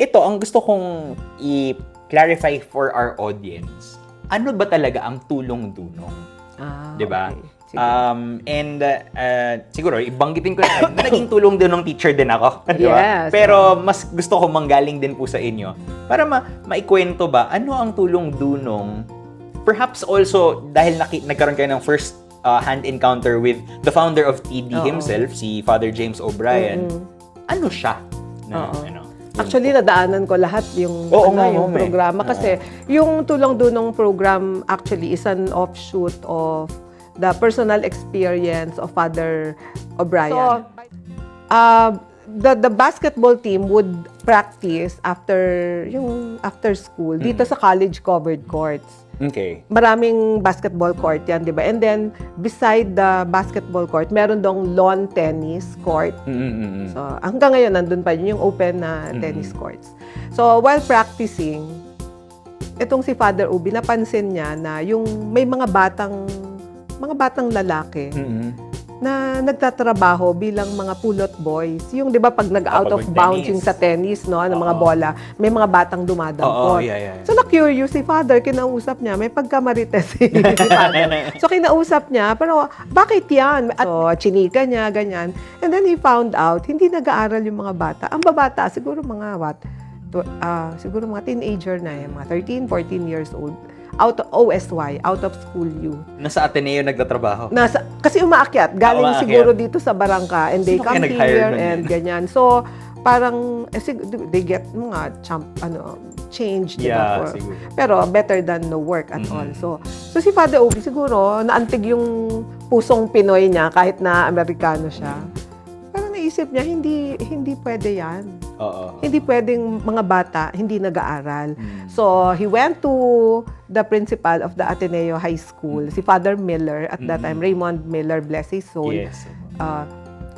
ito, ang gusto kong i-clarify for our audience. Ano ba talaga ang tulong-dunong? Diba? Okay. Siguro, ibanggitin ko na naging tulong din ng teacher din ako. Diba? Yes. Pero mas gusto ko manggaling din po sa inyo para maikwento ba ano ang tulong-dunong. Perhaps also, dahil nagkaroon kayo ng first hand encounter with the founder of TD himself, si Father James O'Brien. Ano siya? Actually, nadaanan ko lahat yung, yung programa. Kasi yung tulong-dunong program actually is an offshoot of the personal experience of Father O'Brien. So, the basketball team would practice after school dito sa college covered courts. Okay. Maraming basketball court yan, di ba? And then, beside the basketball court, meron dong lawn tennis court. So, hanggang ngayon, nandun pa yun, yung open na tennis courts. So, while practicing, itong si Father Ubi, napansin niya na yung may mga batang lalaki na nagtatrabaho bilang mga pulot boys. Yung 'di ba pag nag-out of bounds yung sa tennis, no, ng mga bola, may mga batang dumadampot. So na-curious si Father, kinausap niya, may pagkamarites si Father. So kinausap niya, pero bakit yan? So chinika niya, ganyan. And then he found out, hindi nag-aaral yung mga bata. Ang babata, siguro mga siguro mga teenager na yan, mga 13, 14 years old. Out of OSY, out of school youth. Nasa Ateneo nagtatrabaho. Kasi umaakyat. Galing siguro dito sa Barangka and they come here and ganyan. So, parang they get mga change, diba? Pero better than no work at all. So si Father Obi siguro, naantig yung pusong Pinoy niya kahit na Amerikano siya. Parang naisip niya, hindi pwede yan. Hindi pwedeng mga bata hindi nag-aaral. So, he went to the principal of the Ateneo High School, si Father Miller, at that time, Raymond Miller, bless his soul. Yes.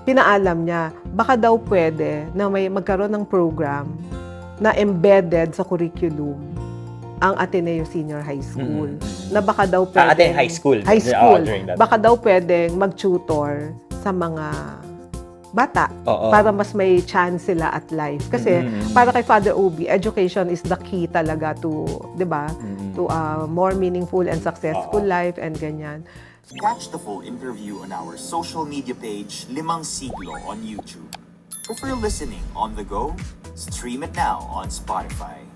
Pinaalam niya, baka daw pwede na may magkaroon ng program na embedded sa curriculum ang Ateneo Senior High School. Na baka daw pwede... High school. High school. Baka daw pwedeng mag-tutor sa mga bata para mas may chance sila at life. Kasi para kay Father Obi, education is the key talaga to, 'di ba? To a more meaningful and successful life and ganyan. Catch the full interview on our social media page, Limang Siglo on YouTube. Prefer listening on the go? Stream it now on Spotify.